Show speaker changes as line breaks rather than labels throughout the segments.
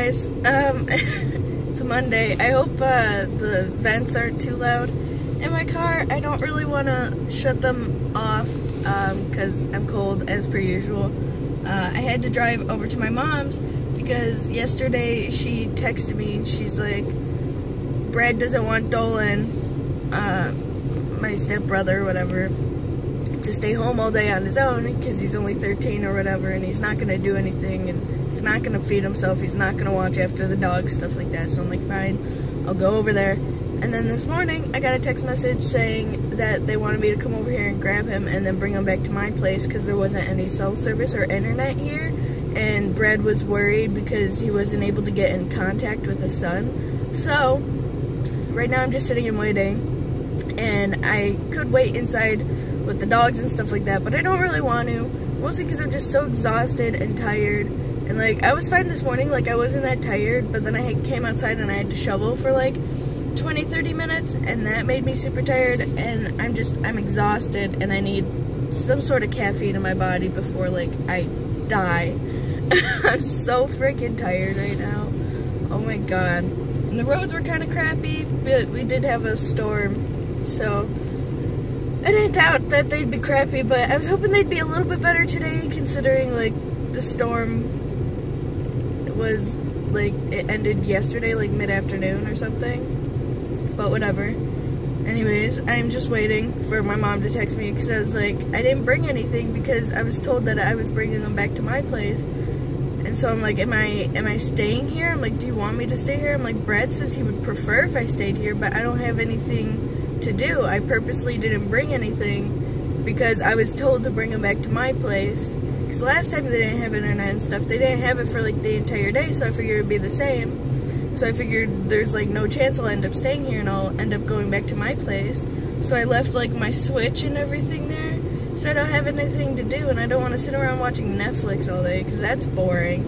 guys, it's a Monday. I hope the vents aren't too loud in my car. I don't really want to shut them off because I'm cold as per usual. I had to drive over to my mom's because yesterday she texted me and she's like, Brad doesn't want Dolan, my stepbrother or whatever, to stay home all day on his own because he's only 13 or whatever, and he's not going to do anything, and he's not going to feed himself, he's not going to watch after the dogs, stuff like that. So I'm like, fine, I'll go over there. And then this morning I got a text message saying that they wanted me to come over here and grab him and then bring him back to my place because there wasn't any cell service or internet here, and Brad was worried because he wasn't able to get in contact with his son. So right now I'm just sitting and waiting, and I could wait inside with the dogs and stuff like that, but I don't really want to, mostly because I'm just so exhausted and tired. And like, I was fine this morning, like I wasn't that tired, but then I came outside and I had to shovel for like 20-30 minutes, and that made me super tired, and I'm exhausted, and I need some sort of caffeine in my body before like I die. I'm so freaking tired right now. Oh my god. And the roads were kind of crappy, but we did have a storm, so I didn't doubt that they'd be crappy, but I was hoping they'd be a little bit better today, considering like the storm was like, it ended yesterday, like mid-afternoon or something, but whatever. Anyways, I'm just waiting for my mom to text me because I was like, I didn't bring anything because I was told that I was bringing them back to my place. And so I'm like, am I staying here? I'm like, do you want me to stay here? I'm like, Brad says he would prefer if I stayed here, but I don't have anything to do. I purposely didn't bring anything because I was told to bring him back to my place. Because last time they didn't have internet and stuff, they didn't have it for like the entire day, so I figured it'd be the same. So I figured there's like no chance I'll end up staying here and I'll end up going back to my place. So I left like my Switch and everything there, so I don't have anything to do, and I don't want to sit around watching Netflix all day because that's boring.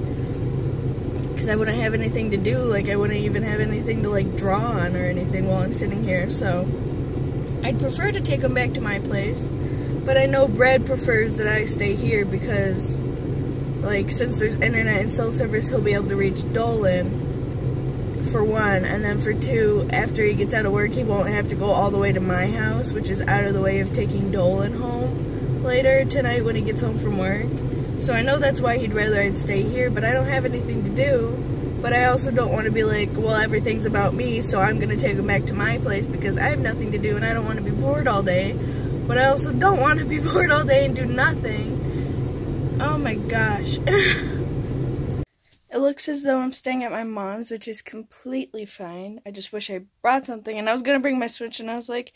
Because I wouldn't have anything to do, like I wouldn't even have anything to like draw on or anything while I'm sitting here, so I'd prefer to take him back to my place, but I know Brad prefers that I stay here because, like, since there's internet and cell service, he'll be able to reach Dolan, for one, and then for two, after he gets out of work, he won't have to go all the way to my house, which is out of the way of taking Dolan home later tonight when he gets home from work. So I know that's why he'd rather I'd stay here, but I don't have anything to do. But I also don't want to be like, well, everything's about me, so I'm going to take him back to my place because I have nothing to do and I don't want to be bored all day. But I also don't want to be bored all day and do nothing. Oh my gosh. It looks as though I'm staying at my mom's, which is completely fine. I just wish I brought something, and I was going to bring my Switch, and I was like,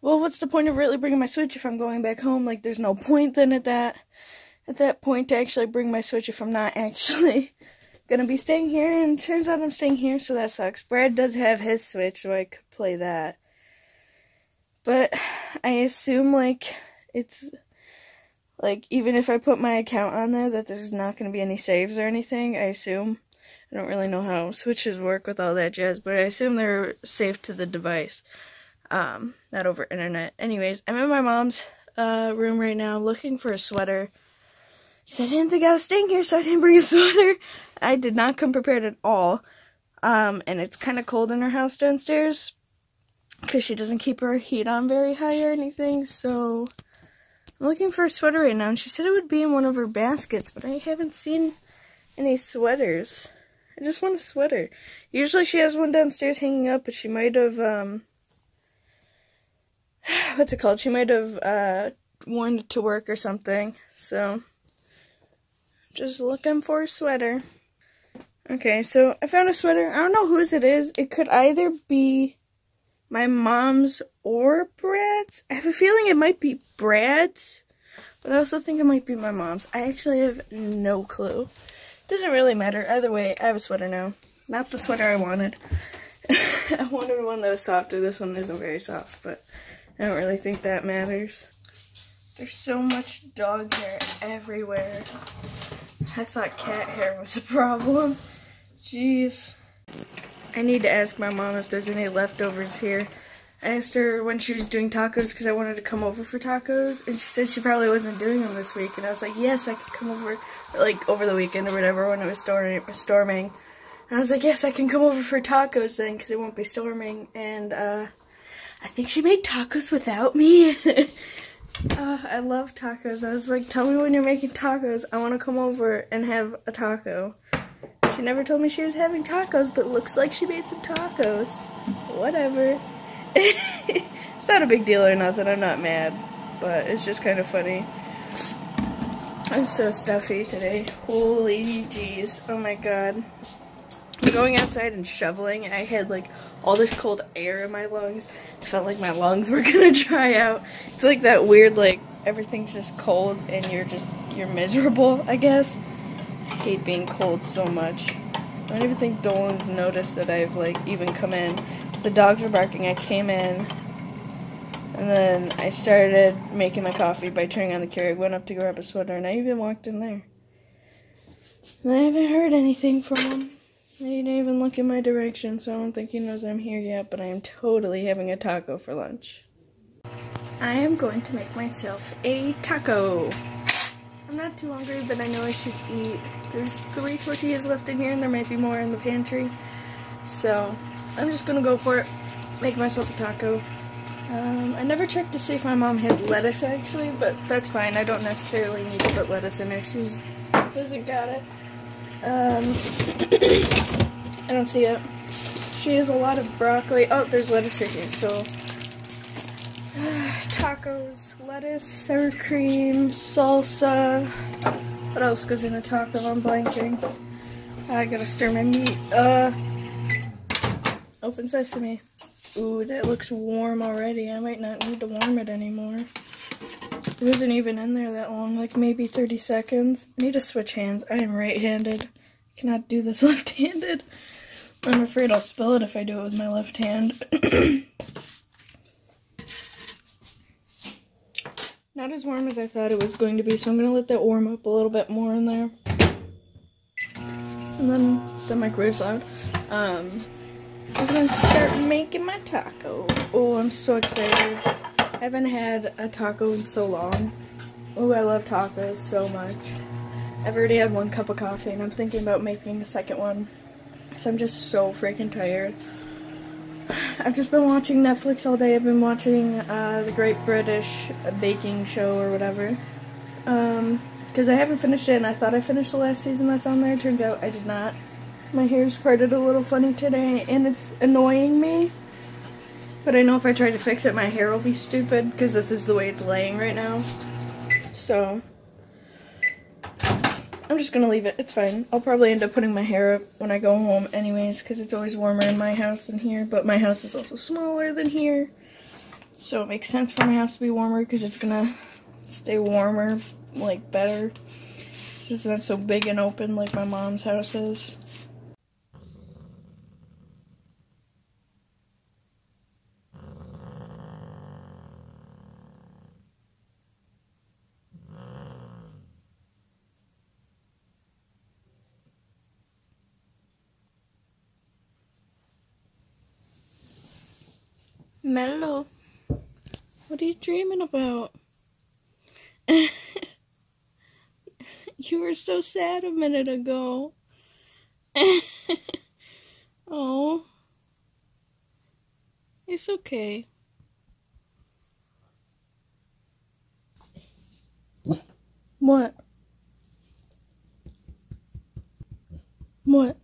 well, what's the point of really bringing my Switch if I'm going back home? Like, there's no point then at that point to actually bring my Switch if I'm not actually gonna be staying here, and it turns out I'm staying here, so that sucks. Brad does have his Switch, so I could play that. But I assume, like, it's, like, even if I put my account on there, that there's not gonna be any saves or anything, I assume. I don't really know how Switches work with all that jazz, but I assume they're saved to the device, not over internet. Anyways, I'm in my mom's room right now looking for a sweater. I didn't think I was staying here, so I didn't bring a sweater. I did not come prepared at all. And it's kind of cold in her house downstairs because she doesn't keep her heat on very high or anything. So I'm looking for a sweater right now, and she said it would be in one of her baskets, but I haven't seen any sweaters. I just want a sweater. Usually she has one downstairs hanging up, but she might have, what's it called? She might have worn it to work or something. So just looking for a sweater. Okay, so I found a sweater. I don't know whose it is. It could either be my mom's or Brad's. I have a feeling it might be Brad's, but I also think it might be my mom's. I actually have no clue. Doesn't really matter. Either way, I have a sweater now. Not the sweater I wanted. I wanted one that was softer. This one isn't very soft, but I don't really think that matters. There's so much dog hair everywhere. I thought cat hair was a problem. Jeez. I need to ask my mom if there's any leftovers here. I asked her when she was doing tacos because I wanted to come over for tacos, and she said she probably wasn't doing them this week, and I was like, yes, I could come over, like, over the weekend or whatever when it was storming. And I was like, yes, I can come over for tacos then, because it won't be storming. And I think she made tacos without me. I love tacos. I was like, tell me when you're making tacos. I want to come over and have a taco. She never told me she was having tacos, but looks like she made some tacos. Whatever. It's not a big deal or nothing. I'm not mad. But it's just kind of funny. I'm so stuffy today. Holy jeez. Oh my god. I'm going outside and shoveling. I had like all this cold air in my lungs. It felt like my lungs were gonna dry out. It's like that weird, like, everything's just cold and you're miserable, I guess. I hate being cold so much. I don't even think Dolan's noticed that I've, like, even come in. So the dogs were barking. I came in. And then I started making my coffee by turning on the Keurig. Went up to grab a sweater, and I even walked in there. And I haven't heard anything from him. He didn't even look in my direction, so I don't think he knows I'm here yet, but I am totally having a taco for lunch. I am going to make myself a taco. I'm not too hungry, but I know I should eat. There's 3 tortillas left in here, and there might be more in the pantry. So, I'm just gonna go for it. Make myself a taco. I never checked to see if my mom had lettuce, actually, but that's fine. I don't necessarily need to put lettuce in if she hasn't got it. I don't see it. She has a lot of broccoli. Oh, there's lettuce right here. So, tacos, lettuce, sour cream, salsa. What else goes in a taco? I'm blanking. I gotta stir my meat. Open sesame. Ooh, that looks warm already. I might not need to warm it anymore. It wasn't even in there that long, like maybe 30 seconds. I need to switch hands. I am right-handed. I cannot do this left-handed. I'm afraid I'll spill it if I do it with my left hand. Not as warm as I thought it was going to be, so I'm going to let that warm up a little bit more in there. And then the microwave's loud. I'm going to start making my taco. Oh, I'm so excited. I haven't had a taco in so long. Oh, I love tacos so much. I've already had 1 cup of coffee, and I'm thinking about making a second one. Because I'm just so freaking tired. I've just been watching Netflix all day. I've been watching the Great British Baking Show or whatever. Because I haven't finished it, and I thought I finished the last season that's on there. Turns out I did not. My hair's parted a little funny today, and it's annoying me. But I know if I try to fix it, my hair will be stupid, because this is the way it's laying right now. So, I'm just going to leave it. It's fine. I'll probably end up putting my hair up when I go home anyways, because it's always warmer in my house than here. But my house is also smaller than here. So it makes sense for my house to be warmer, because it's going to stay warmer, like, better. This is not so big and open like my mom's house is. Mello, what are you dreaming about? You were so sad a minute ago. Oh, it's okay. What? What?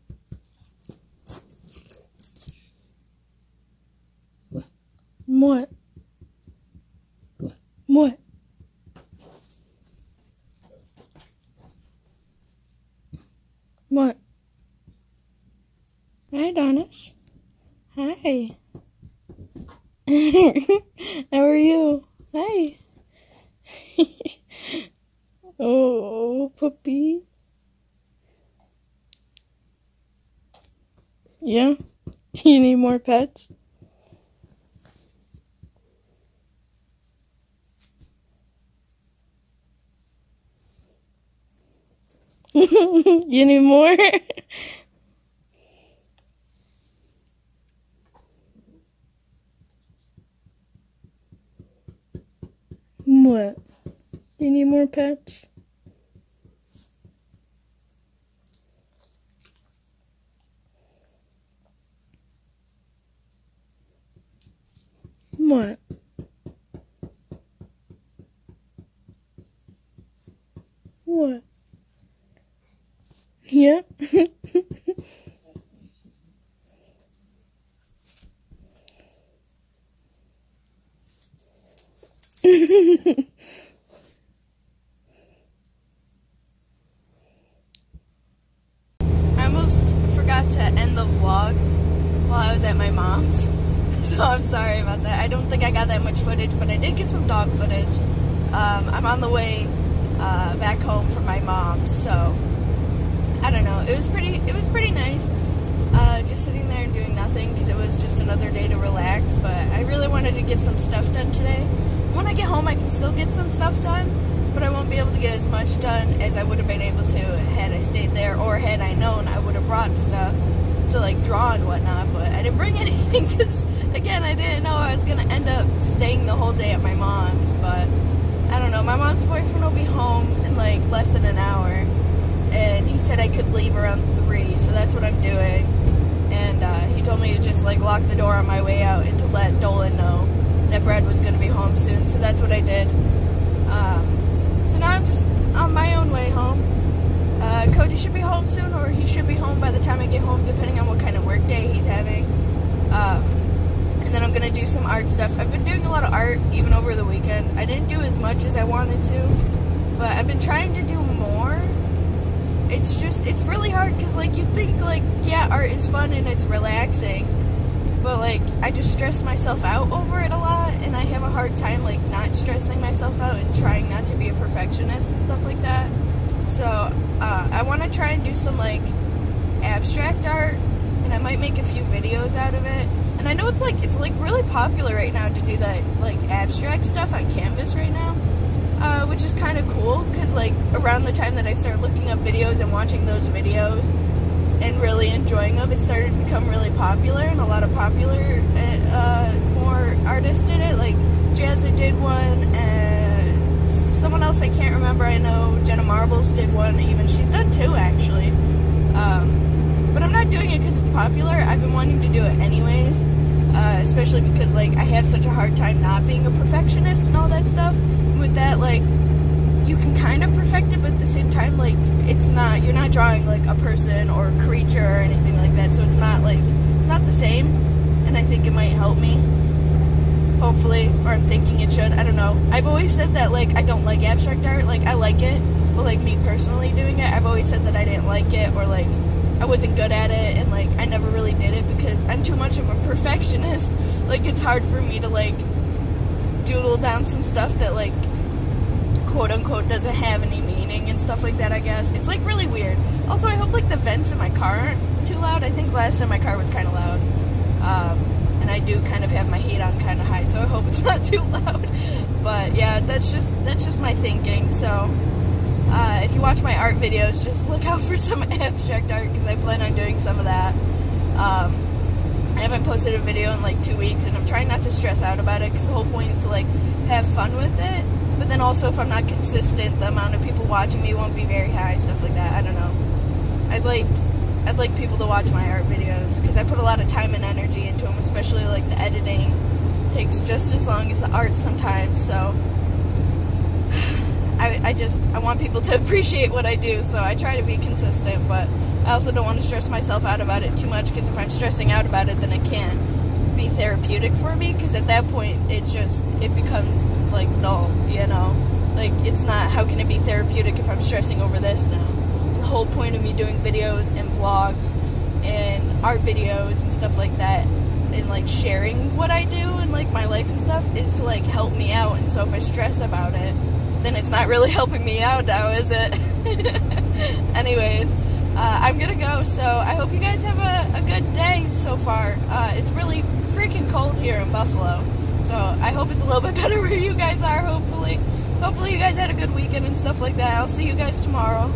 What? What? What? Hi, Adonis. Hi. How are you? Hi. Oh, puppy. Yeah? You need more pets? You need more? What? You need more pets? What? What? Yeah? I almost forgot to end the vlog while I was at my mom's, so I'm sorry about that. I don't think I got that much footage, but I did get some dog footage. I'm on the way back home from my mom's, so I don't know. It was pretty nice, just sitting there and doing nothing because it was just another day to relax. But I really wanted to get some stuff done today. When I get home, I can still get some stuff done, but I won't be able to get as much done as I would have been able to had I stayed there, or had I known I would have brought stuff to like draw and whatnot. But I didn't bring anything because, again, I didn't know I was gonna end up staying the whole day at my mom's. But I don't know. My mom's boyfriend will be home in like less than an hour, and he said I could leave around 3, so that's what I'm doing. And he told me to just like lock the door on my way out and to let Dolan know that Brad was going to be home soon, so that's what I did. So now I'm just on my own way home. Cody should be home soon, or he should be home by the time I get home, depending on what kind of work day he's having. And then I'm going to do some art stuff. I've been doing a lot of art even over the weekend. I didn't do as much as I wanted to, but I've been trying to do more. It's really hard because, like, you think, like, yeah, art is fun and it's relaxing, but, like, I just stress myself out over it a lot, and I have a hard time, like, not stressing myself out and trying not to be a perfectionist and stuff like that. So, I want to try and do some, like, abstract art, and I might make a few videos out of it. And I know it's really popular right now to do that, like, abstract stuff on canvas right now. Which is kind of cool, because like around the time that I started looking up videos and watching those videos and really enjoying them, it started to become really popular, and a lot of popular, more artists did it. Like Jazza did one, and someone else I can't remember. I know Jenna Marbles did one, even she's done 2 actually. But I'm not doing it because it's popular. I've been wanting to do it anyways, especially because like I have such a hard time not being a perfectionist and all that stuff. With that, like, you can kind of perfect it, but at the same time, like, you're not drawing like a person or a creature or anything like that, so it's not the same. And I think it might help me, hopefully, or I'm thinking it should. I don't know. I've always said that, like, I don't like abstract art. Like, I like it, but like me personally doing it, I've always said that I didn't like it, or like I wasn't good at it, and like I never really did it because I'm too much of a perfectionist. Like, it's hard for me to like doodle down some stuff that like quote-unquote doesn't have any meaning and stuff like that, I guess. It's like really weird. Also, I hope like the vents in my car aren't too loud. I think last time my car was kind of loud, and I do kind of have my heat on kind of high, so I hope it's not too loud. But yeah, that's just my thinking. So if you watch my art videos, just look out for some abstract art, because I plan on doing some of that. I haven't posted a video in like 2 weeks, and I'm trying not to stress out about it, because the whole point is to like have fun with it. But then also, if I'm not consistent, the amount of people watching me won't be very high, stuff like that. I don't know. I'd like people to watch my art videos, because I put a lot of time and energy into them, especially like the editing takes just as long as the art sometimes. So I want people to appreciate what I do, so I try to be consistent, but I also don't want to stress myself out about it too much, because if I'm stressing out about it, then it can't be therapeutic for me, because at that point it becomes like null, you know? Like, it's not, how can it be therapeutic if I'm stressing over this now? And the whole point of me doing videos and vlogs and art videos and stuff like that, and like sharing what I do and like my life and stuff, is to like help me out. And so if I stress about it, then it's not really helping me out now, is it? Anyways, I'm gonna go, so I hope you guys have a good day so far. It's really freaking cold here in Buffalo, so I hope it's a little bit better where you guys are, hopefully. Hopefully you guys had a good weekend and stuff like that. I'll see you guys tomorrow.